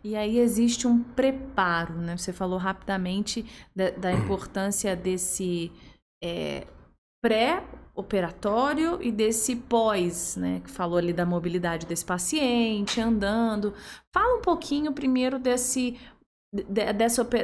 E aí existe um preparo, né? Você falou rapidamente da importância desse pré-operatório e desse pós, né? Que falou ali da mobilidade desse paciente, andando. Fala um pouquinho primeiro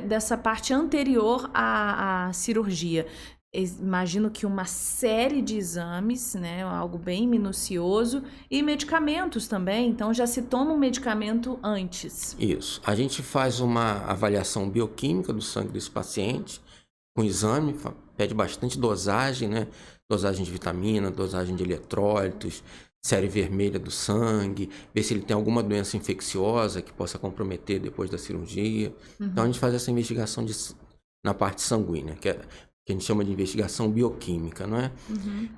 dessa parte anterior à cirurgia. Imagino que uma série de exames, né, algo bem minucioso, e medicamentos também, então já se toma um medicamento antes. Isso. A gente faz uma avaliação bioquímica do sangue desse paciente, com exame, pede bastante dosagem, né? Dosagem de vitamina, dosagem de eletrólitos, série vermelha do sangue, ver se ele tem alguma doença infecciosa que possa comprometer depois da cirurgia. Então a gente faz essa investigação na parte sanguínea, que a gente chama de investigação bioquímica, não é?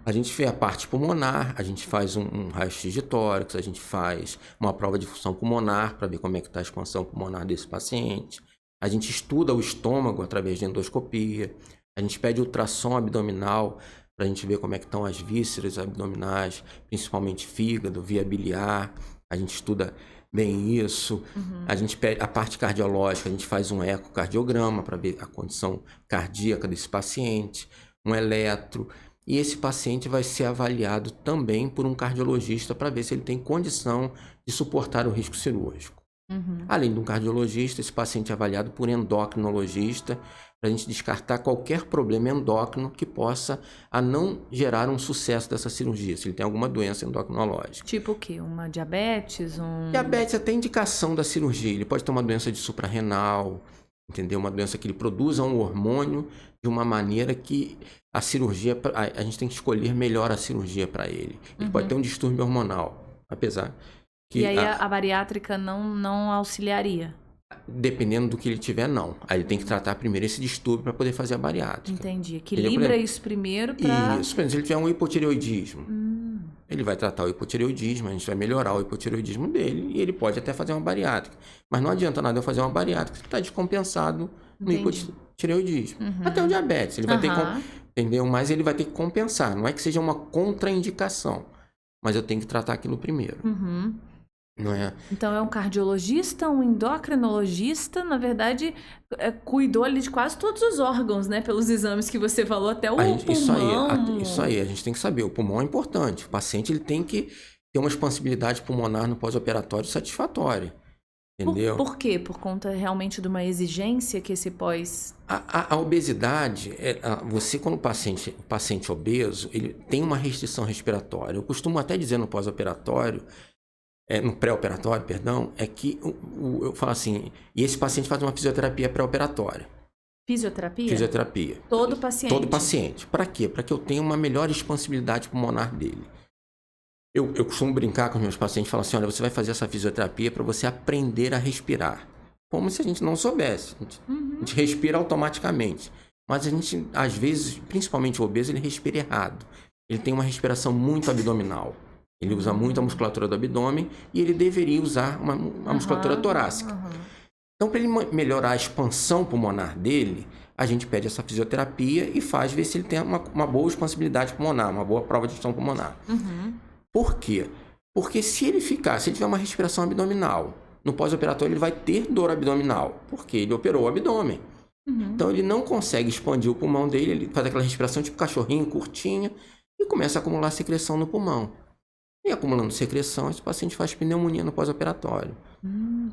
A gente vê a parte pulmonar, a gente faz um raio-x de tórax, a gente faz uma prova de função pulmonar para ver como é que está a expansão pulmonar desse paciente. A gente estuda o estômago através de endoscopia. A gente pede ultrassom abdominal para a gente ver como é que estão as vísceras abdominais, principalmente fígado, via biliar. A gente estuda bem isso. A gente pede a parte cardiológica, a gente faz um ecocardiograma para ver a condição cardíaca desse paciente, um eletro. E esse paciente vai ser avaliado também por um cardiologista para ver se ele tem condição de suportar o risco cirúrgico. Além de um cardiologista, esse paciente é avaliado por endocrinologista para a gente descartar qualquer problema endócrino que possa não gerar um sucesso dessa cirurgia, se ele tem alguma doença endocrinológica. Tipo o quê? Uma diabetes? Diabetes até indicação da cirurgia. Ele pode ter uma doença de suprarrenal, entendeu? Uma doença que ele produza um hormônio de uma maneira que a cirurgia, a gente tem que escolher melhor a cirurgia para ele. Ele pode ter um distúrbio hormonal, apesar que... E aí a bariátrica não auxiliaria? Dependendo do que ele tiver, não. Aí ele tem que tratar primeiro esse distúrbio para poder fazer a bariátrica. Entendi. Equilibra isso primeiro para... Isso, por exemplo, se ele tiver um hipotireoidismo, ele vai tratar o hipotireoidismo, a gente vai melhorar o hipotireoidismo dele e ele pode até fazer uma bariátrica. Mas não adianta nada eu fazer uma bariátrica se está descompensado no hipotireoidismo. Até o diabetes, ele vai ter que... Entendeu? Mas ele vai ter que compensar. Não é que seja uma contraindicação, mas eu tenho que tratar aquilo primeiro. Não é? Então é um cardiologista, um endocrinologista, na verdade, cuidou ali de quase todos os órgãos, né? Pelos exames que você falou, até o pulmão. Isso aí, a gente tem que saber. O pulmão é importante. O paciente ele tem que ter uma expansibilidade pulmonar no pós-operatório satisfatória. Entendeu? Por quê? Por conta realmente de uma exigência que esse pós... A obesidade, você quando o paciente obeso, ele tem uma restrição respiratória. Eu costumo até dizer no pós-operatório, no pré-operatório, perdão, é que eu falo assim, e esse paciente faz uma fisioterapia pré-operatória. Fisioterapia? Fisioterapia. Todo paciente? Todo paciente. Para quê? Para que eu tenha uma melhor expansibilidade pulmonar dele. Eu costumo brincar com os meus pacientes e falar assim, olha, você vai fazer essa fisioterapia para você aprender a respirar. Como se a gente não soubesse. A gente respira automaticamente. Mas a gente, às vezes, principalmente o obeso, ele respira errado. Ele tem uma respiração muito abdominal. Ele usa muito a musculatura do abdômen e ele deveria usar uma musculatura torácica. Então, para ele melhorar a expansão pulmonar dele, a gente pede essa fisioterapia e faz ver se ele tem uma boa expansibilidade pulmonar, uma boa prova de função pulmonar. Por quê? Porque se ele tiver uma respiração abdominal, no pós-operatório ele vai ter dor abdominal, porque ele operou o abdômen. Então, ele não consegue expandir o pulmão dele, ele faz aquela respiração tipo cachorrinho, curtinha, e começa a acumular secreção no pulmão. E acumulando secreção, esse paciente faz pneumonia no pós-operatório.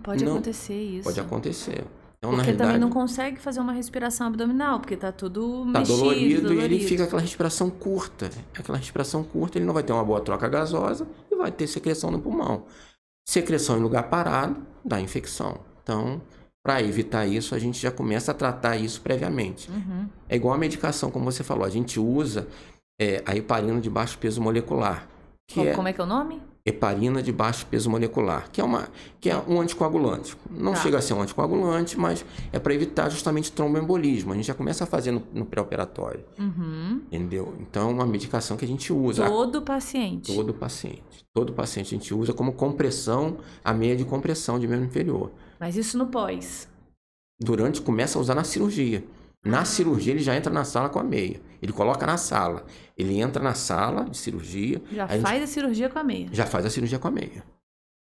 Pode acontecer isso. Pode acontecer. Então, porque na realidade, também não consegue fazer uma respiração abdominal, porque tá tudo tá mexido, dolorido e ele fica aquela respiração curta. Aquela respiração curta, ele não vai ter uma boa troca gasosa e vai ter secreção no pulmão. Secreção em lugar parado dá infecção. Então, para evitar isso, a gente já começa a tratar isso previamente. É igual a medicação, como você falou. A gente usa a heparina de baixo peso molecular. Como é que é o nome? Heparina de baixo peso molecular, que é um anticoagulante. Não chega a ser um anticoagulante, mas é para evitar justamente tromboembolismo. A gente já começa a fazer no pré-operatório. Entendeu? Então, é uma medicação que a gente usa. Todo paciente? Todo paciente. Todo paciente a gente usa como compressão, a meia de compressão de membro inferior. Mas isso no pós? Começa a usar na cirurgia. Na cirurgia, ele já entra na sala com a meia. Ele coloca na sala. Ele entra na sala de cirurgia. Já faz a cirurgia com a meia. Já faz a cirurgia com a meia.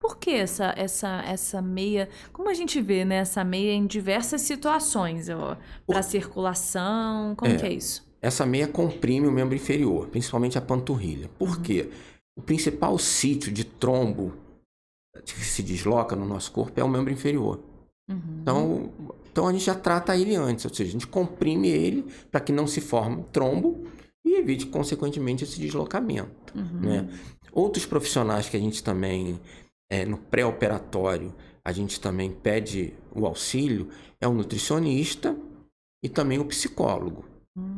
Por que essa meia, como a gente vê, né, essa meia em diversas situações, para circulação, como que é isso? Essa meia comprime o membro inferior, principalmente a panturrilha. Por quê? O principal sítio de trombo que se desloca no nosso corpo é o membro inferior. Uhum. Então a gente já trata ele antes, ou seja, a gente comprime ele para que não se forme trombo e evite, consequentemente, esse deslocamento. Né? Outros profissionais que a gente também, no pré-operatório, a gente também pede o auxílio é o nutricionista e também o psicólogo.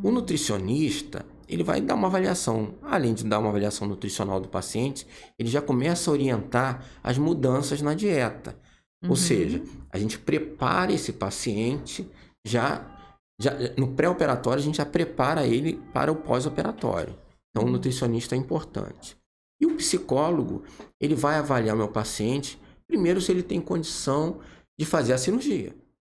O nutricionista, ele vai dar uma avaliação, além de dar uma avaliação nutricional do paciente, ele já começa a orientar as mudanças na dieta. Ou seja, a gente prepara esse paciente já no pré-operatório, a gente já prepara ele para o pós-operatório. Então, o nutricionista é importante. E o psicólogo, ele vai avaliar o meu paciente, primeiro se ele tem condição de fazer a cirurgia.